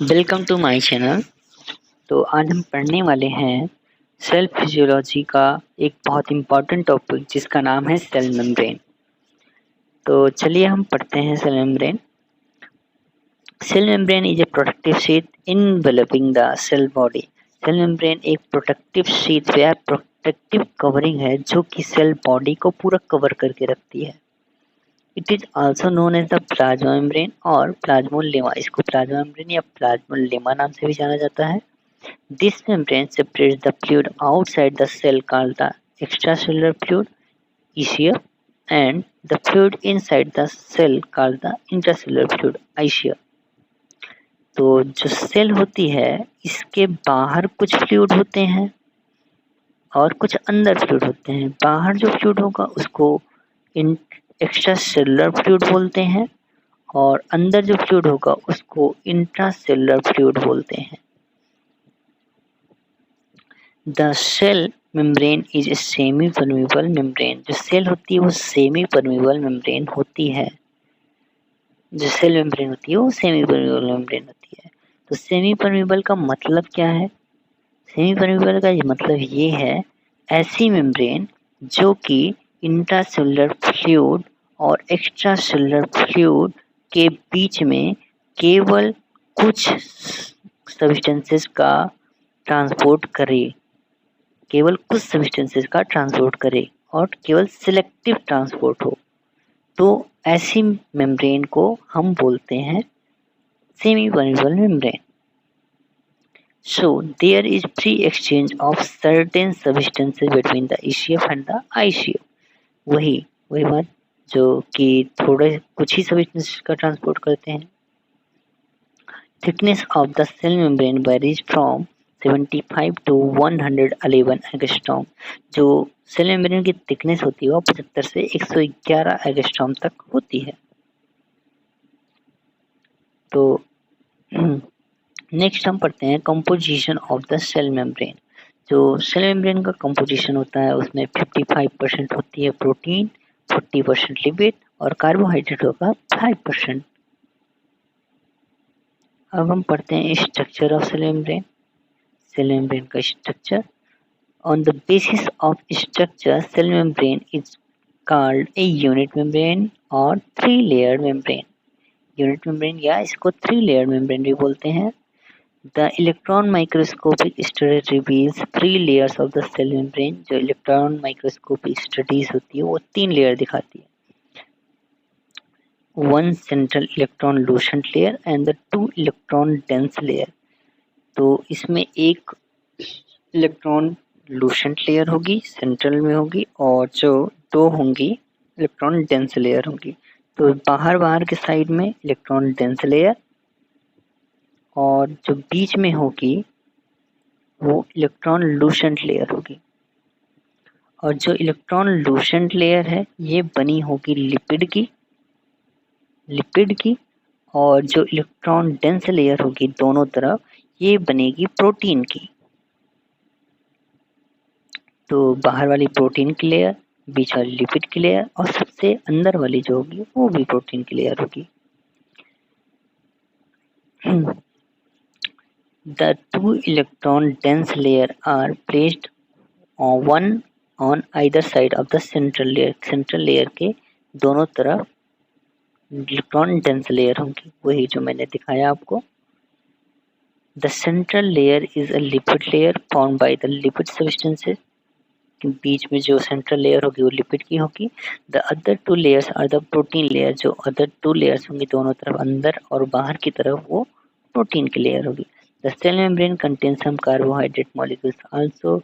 Welcome to my channel. तो आज हम पढ़ने वाले हैं सेल फिजियोलॉजी का एक बहुत इम्पॉर्टेंट टॉपिक जिसका नाम है सेल मेम्ब्रेन। तो चलिए हम पढ़ते हैं cell membrane. Cell membrane is a protective sheet enveloping the cell body. Cell membrane एक प्रोटेक्टिव शीट या प्रोटेक्टिव कवरिंग है जो कि सेल बॉडी को पूरा कवर करके रखती है। It is also known as the plasma membrane और प्लाज्मोलेमा। इसको प्लाज्मा मेम्ब्रेन या प्लाज्मोलेमा नाम से भी जाना जाता है। This membrane separates the fluid outside the cell called the extracellular fluid (ECF) and the fluid inside the cell called the intracellular fluid (ICF). तो जो सेल होती है इसके बाहर कुछ फ्लूइड होते हैं और कुछ अंदर फ्लूइड होते हैं। बाहर जो फ्लूइड होगा उसको एक्स्ट्रा सेलुलर फ्लूइड बोलते हैं और अंदर जो फ्लूइड होगा उसको इंट्रासेलुलर फ्लूइड बोलते हैं। The cell membrane is a semi permeable membrane. जो सेल होती है वो सेमी परमेबल मेम्ब्रेन होती है। जो सेल मेम्ब्रेन होती है वो सेमी परमेबल मेम्ब्रेन होती है। तो सेमी परमेबल का मतलब क्या है? सेमी परमेबल का मतलब ये है ऐसी मेम्ब्रेन जो कि इंट्रासेलुलर फ्लूइड और एक्स्ट्रा सेलुलर फ्लूइड के बीच में केवल कुछ सब्सटेंसेस का ट्रांसपोर्ट करे, केवल कुछ सब्सटेंसेस का ट्रांसपोर्ट करे और केवल सिलेक्टिव ट्रांसपोर्ट हो, तो ऐसी मेम्ब्रेन को हम बोलते हैं semi permeable membrane. So there is free exchange of certain substances between the ECF and the ICF। वही बात जो कि थोड़े कुछ ही सब्सटेंसेस का ट्रांसपोर्ट करते हैं। Thickness of the cell membrane varies from 75 to 111 angstrom. जो सेल मेम्ब्रेन की थिकनेस होती है वो 75 से 111 एंगस्ट्रॉम तक होती है। तो नेक्स्ट हम पढ़ते हैं composition of the cell membrane. जो सेल मेम्ब्रेन का कंपोजिशन होता है उसमें 55% होती है प्रोटीन, 40% लिपिड और कार्बोहाइड्रेट होगा 5%। अब हम पढ़ते हैं structure of cell membrane. Cell membrane का structure. On the basis of structure, cell membrane is called a unit membrane or three-layered membrane। Unit membrane या इसको three-layered membrane भी बोलते हैं। The electron microscopic study reveals three layers of the cell membrane। जो electron microscopic studies होती है वो 3 layer दिखाती है। One central electron lucent layer and the 2 electron dense layer। तो इसमें एक इलेक्ट्रॉन लूसेंट लेयर होगी, सेंट्रल में होगी, और जो 2 होंगी इलेक्ट्रॉन डेंस लेयर होगी। तो बाहर के साइड में इलेक्ट्रॉन डेंस लेयर और जो बीच में होगी वो इलेक्ट्रॉन लूसेंट लेयर होगी। और जो इलेक्ट्रॉन लूसेंट लेयर है ये बनी होगी लिपिड की और जो इलेक्ट्रॉन डेंस लेयर होगी दोनों तरफ ये बनेगी प्रोटीन की। तो बाहर वाली प्रोटीन की लेयर, बीच वाली लिपिड की लेयर और सबसे अंदर वाली जो होगी वो भी प्रोटीन की लेयर होगी। The 2 electron dense layer are placed one on either side of the central layer। Central layer के दोनों तरफ इलेक्ट्रॉन डेंस लेयर होंगी, वही जो मैंने दिखाया आपको। The central layer is a lipid layer formed by the lipid substances। बीच में जो सेंट्रल लेयर होगी वो लिपिड की होगी। The other 2 layers are the protein layer. जो अदर 2 लेयर्स होंगी दोनों तरफ अंदर और बाहर की तरफ वो प्रोटीन की लेयर होगी। The cell membrane contains some carbohydrate molecules also.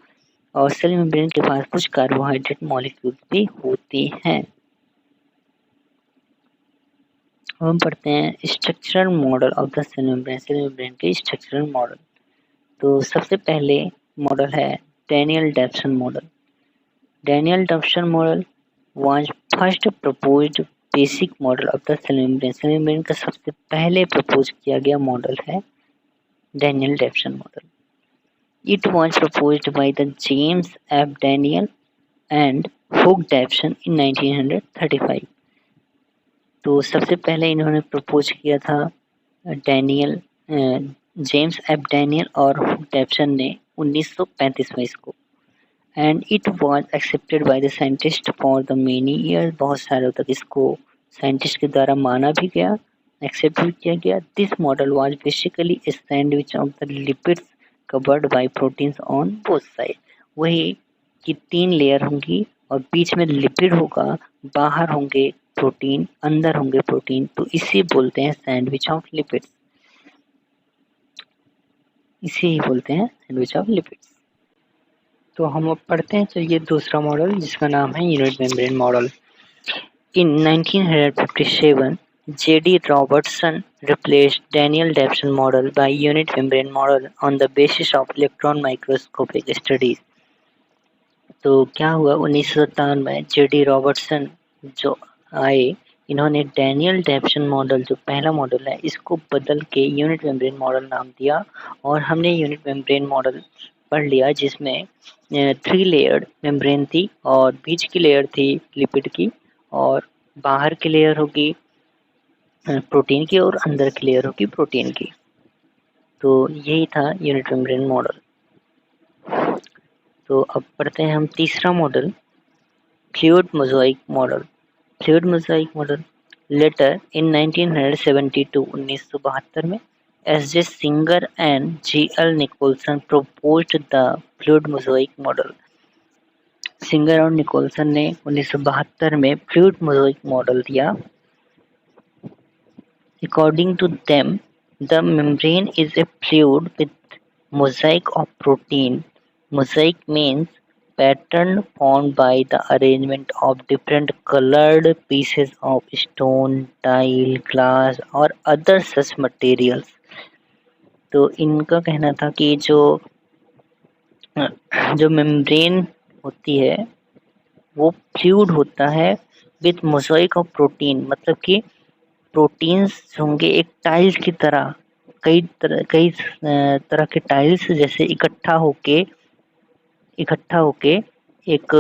और सेल मेम्ब्रेन के पास कुछ कार्बोहाइड्रेट मॉलिक्यूल्स भी होती हैं। हम पढ़ते हैं structural model of the cell membrane. Cell membrane के स्ट्रक्चरल मॉडल। तो सबसे पहले मॉडल है Danielli Davson model. Daniel-Davisson model was first proposed basic model of the cell membrane। Cell membrane का सबसे पहले प्रपोज किया गया मॉडल है Daniel-Davisson model. It was proposed by the James F. Daniel and Hugh Davisson in 1935। तो सबसे पहले इन्होंने प्रपोज किया था जेम्स एफ डैनियल और डेप्सन ने 1935 में इसको, and it was accepted by the scientist for the many years. बहुत सालों तक इसको साइंटिस्ट के द्वारा माना भी गया, एक्सेप्ट भी किया गया। This model was basically a sandwich of the lipids covered by proteins on both side. वही कि 3 लेयर होंगी और बीच में लिपिड होगा, बाहर होंगे प्रोटीन, अंदर होंगे प्रोटीन, तो इसे बोलते हैं सैंडविच ऑफ लिपिड्स। इसे ही बोलते हैं सैंडविच ऑफ लिपिड्स। तो हम अब पढ़ते हैं चलिए दूसरा मॉडल, जिसका नाम है unit membrane model. In 1957, J.D. Robertson replaced Daniel Dawson model by unit membrane model on the basis of electron microscopic studies। तो क्या हुआ 1957 में J.D. रॉबर्टसन जो आए, इन्होंने डैनियल डेप्सन मॉडल जो पहला मॉडल है इसको बदल के यूनिट मेम्ब्रेन मॉडल नाम दिया, और हमने यूनिट मेम्ब्रेन मॉडल पढ़ लिया जिसमें 3 लेयर्ड मेम्ब्रेन थी और बीच की लेयर थी लिपिड की, और बाहर की लेयर होगी प्रोटीन की और अंदर की लेयर होगी प्रोटीन की। तो यही था यूनिट मेम्ब्रेन मॉडल। तो अब पढ़ते हैं हम तीसरा model, fluid mosaic model. Fluid mosaic model later in 1972 1972 में S.J. Singer and G.L. Nicolson proposed the fluid mosaic model. Singer और निकोलसन ने 1972 में फ्लूइड मोज़ाइक मॉडल दिया। According to them, the membrane is a fluid with mosaic of protein. Mosaic means pattern formed by the arrangement of different colored pieces of stone, tile, glass or other such materials। तो इनका कहना था कि जो membrane होती है वो fluid होता है विथ मोज़ाइक ऑफ प्रोटीन, मतलब कि प्रोटीन्स होंगे एक टाइल्स की तरह, कई तरह के टाइल्स जैसे इकट्ठा होके एक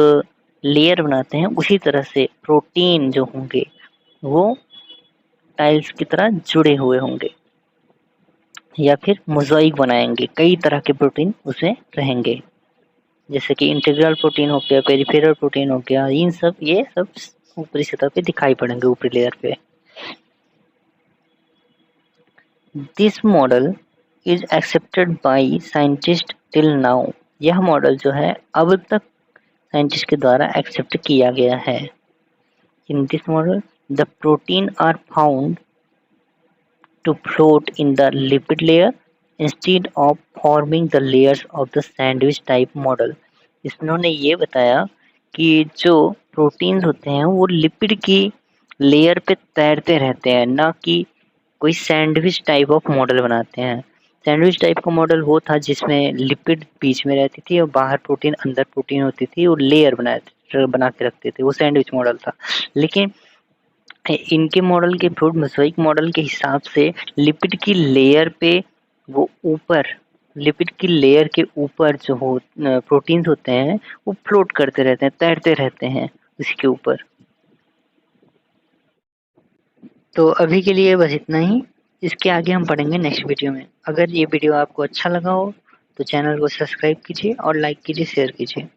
लेयर बनाते हैं, उसी तरह से प्रोटीन जो होंगे वो टाइल्स की तरह जुड़े हुए होंगे, या फिर मोज़ाइक बनाएंगे, कई तरह के प्रोटीन उसमें रहेंगे, जैसे कि इंटीग्रल प्रोटीन हो गया, पेरिफेरल प्रोटीन हो गया, ये सब ऊपरी सतह पे दिखाई पड़ेंगे, ऊपरी लेयर पे। This model is accepted by scientist till now. यह मॉडल जो है अब तक साइंटिस्ट के द्वारा एक्सेप्ट किया गया है। In this model the protein are found to float in the lipid layer instead of forming the layers of the sandwich type model. इन्होंने ये बताया कि जो प्रोटीन्स होते हैं वो लिपिड की लेयर पे तैरते रहते हैं, ना कि कोई सैंडविच टाइप ऑफ मॉडल बनाते हैं। सैंडविच टाइप का मॉडल वो था जिसमें लिपिड बीच में रहती थी और बाहर प्रोटीन अंदर प्रोटीन होती थी और लेयर बना के रखते थे, वो सैंडविच मॉडल था। लेकिन इनके मॉडल के फ्लूइड मोज़ाइक मॉडल के हिसाब से लिपिड की लेयर पे वो ऊपर, लिपिड की लेयर के ऊपर जो प्रोटीन्स होते हैं वो फ्लोट करते रहते हैं, तैरते रहते हैं इसके ऊपर। तो अभी के लिए बस इतना ही, इसके आगे हम पढ़ेंगे नेक्स्ट वीडियो में। अगर ये वीडियो आपको अच्छा लगा हो तो चैनल को सब्सक्राइब कीजिए और लाइक कीजिए, शेयर कीजिए।